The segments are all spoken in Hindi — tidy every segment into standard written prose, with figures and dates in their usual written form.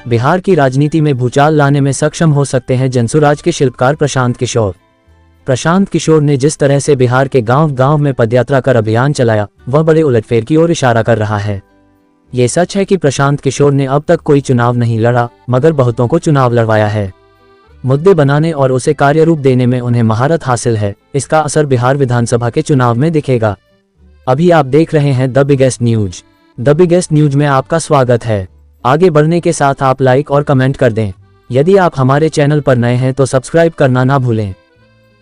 बिहार की राजनीति में भूचाल लाने में सक्षम हो सकते हैं जनसुराज के शिल्पकार प्रशांत किशोर। प्रशांत किशोर ने जिस तरह से बिहार के गांव-गांव में पदयात्रा कर अभियान चलाया, वह बड़े उलटफेर की ओर इशारा कर रहा है। ये सच है कि प्रशांत किशोर ने अब तक कोई चुनाव नहीं लड़ा, मगर बहुतों को चुनाव लड़वाया है। मुद्दे बनाने और उसे कार्यरूप देने में उन्हें महारत हासिल है। इसका असर बिहार विधानसभा के चुनाव में दिखेगा। अभी आप देख रहे हैं the biggest news. The biggest news में आपका स्वागत है। आगे बढ़ने के साथ आप लाइक और कमेंट कर दें। यदि आप हमारे चैनल पर नए हैं तो सब्सक्राइब करना ना भूलें।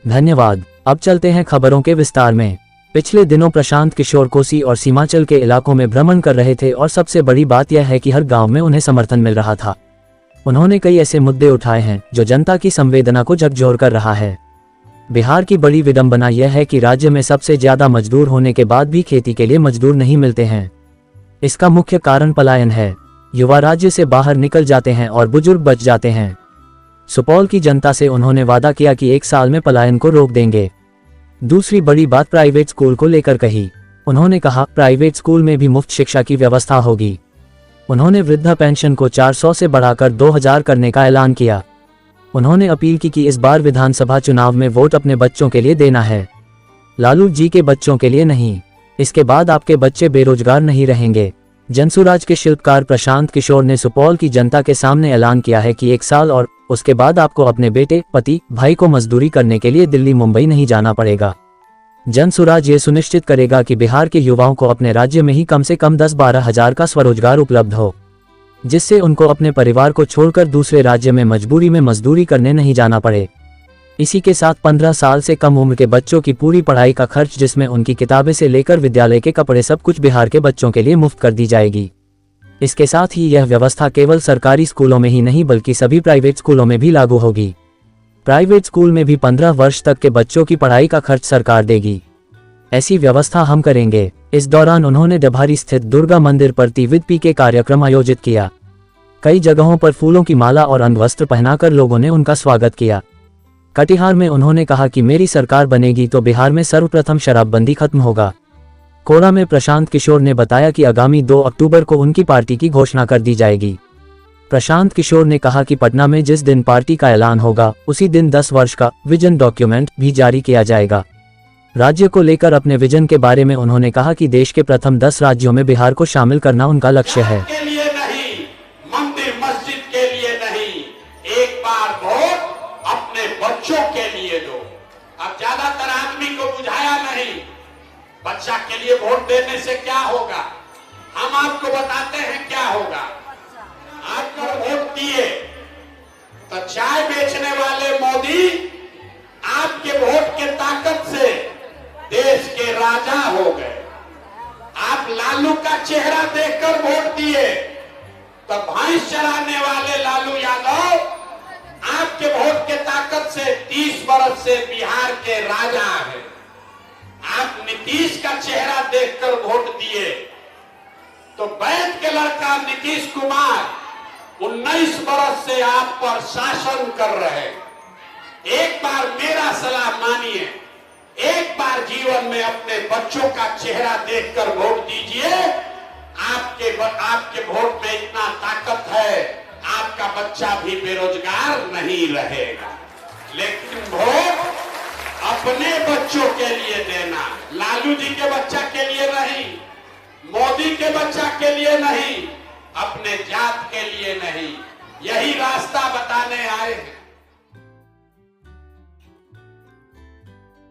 धन्यवाद। अब चलते हैं खबरों के विस्तार में। पिछले दिनों प्रशांत किशोर कोसी और सीमांचल के इलाकों में भ्रमण कर रहे थे और सबसे बड़ी बात यह है कि हर गांव में उन्हें समर्थन मिल रहा था। उन्होंने कई ऐसे मुद्दे उठाए हैं जो जनता की संवेदना को झकझोर कर रहा है। बिहार की बड़ी विडंबना यह है कि राज्य में सबसे ज्यादा मजदूर होने के बाद भी खेती के लिए मजदूर नहीं मिलते हैं। इसका मुख्य कारण पलायन है। युवा राज्य से बाहर निकल जाते हैं और बुजुर्ग बच जाते हैं। सुपौल की जनता से उन्होंने वादा किया कि 1 साल में पलायन को रोक देंगे। दूसरी बड़ी बात प्राइवेट स्कूल को लेकर कही। उन्होंने कहा, प्राइवेट स्कूल में भी मुफ्त शिक्षा की व्यवस्था होगी। उन्होंने वृद्धा पेंशन को 400 से बढ़ाकर 2000 करने का ऐलान किया। उन्होंने अपील की कि इस बार विधानसभा चुनाव में वोट अपने बच्चों के लिए देना है, लालू जी के बच्चों के लिए नहीं। इसके बाद आपके बच्चे बेरोजगार नहीं रहेंगे। जनसुराज के शिल्पकार प्रशांत किशोर ने सुपौल की जनता के सामने ऐलान किया है कि 1 साल और उसके बाद आपको अपने बेटे, पति, भाई को मजदूरी करने के लिए दिल्ली मुंबई नहीं जाना पड़ेगा। जनसुराज ये सुनिश्चित करेगा कि बिहार के युवाओं को अपने राज्य में ही कम से कम 10-12 हजार का स्वरोजगार उपलब्ध हो, जिससे उनको अपने परिवार को छोड़कर दूसरे राज्य में मजबूरी में मजदूरी करने नहीं जाना पड़े। इसी के साथ 15 साल से कम उम्र के बच्चों की पूरी पढ़ाई का खर्च, जिसमें उनकी किताबें से लेकर विद्यालय के कपड़े, सब कुछ बिहार के बच्चों के लिए मुफ्त कर दी जाएगी। इसके साथ ही यह व्यवस्था केवल सरकारी स्कूलों में ही नहीं बल्कि सभी प्राइवेट स्कूलों में भी लागू होगी। प्राइवेट स्कूल में भी 15 वर्ष तक के बच्चों की पढ़ाई का खर्च सरकार देगी। ऐसी व्यवस्था हम करेंगे। इस दौरान उन्होंने डभारी स्थित दुर्गा मंदिर पर त्रिविध के कार्यक्रम आयोजित किया। कई जगहों पर फूलों की माला और अंगवस्त्र पहनाकर लोगों ने उनका स्वागत किया। कटिहार में उन्होंने कहा कि मेरी सरकार बनेगी तो बिहार में सर्वप्रथम शराबबंदी खत्म होगा। कोड़ा में प्रशांत किशोर ने बताया कि आगामी 2 अक्टूबर को उनकी पार्टी की घोषणा कर दी जाएगी। प्रशांत किशोर ने कहा कि पटना में जिस दिन पार्टी का ऐलान होगा उसी दिन 10 वर्ष का विजन डॉक्यूमेंट भी जारी किया जाएगा। राज्य को लेकर अपने विजन के बारे में उन्होंने कहा कि देश के प्रथम 10 राज्यों में बिहार को शामिल करना उनका लक्ष्य है। के लिए नहीं, मंदिर मस्जिद के लिए नहीं, एक बार वोट अपने बच्चों के लिए दो। अब ज्यादातर आदमी को बुझाया नहीं, बच्चा के लिए वोट देने से क्या होगा। हम आपको बताते हैं क्या होगा। आप अगर वोट दिए तो चाय बेचने वाले मोदी आपके वोट के ताकत से देश के राजा हो गए। आप लालू का चेहरा देखकर वोट दिए तो भैंस चराने वाले लालू यादव आपके वोट के ताकत से 30 वर्ष से बिहार के राजा हैं। आप नीतीश का चेहरा देखकर वोट दिए तो बैठ के लड़का नीतीश कुमार 19 वर्ष से आप पर शासन कर रहे। एक बार मेरा सलाह मानिए, एक बार जीवन में अपने बच्चों का चेहरा देखकर वोट दीजिए। आपके वोट में इतना ताकत है, आपका बच्चा भी बेरोजगार नहीं रहेगा। लेकिन वोट अपने बच्चों के लिए देना, लालू जी के बच्चा के लिए नहीं, मोदी के बच्चा के लिए नहीं, अपने जात के लिए नहीं। यही रास्ता बताने आए हैं।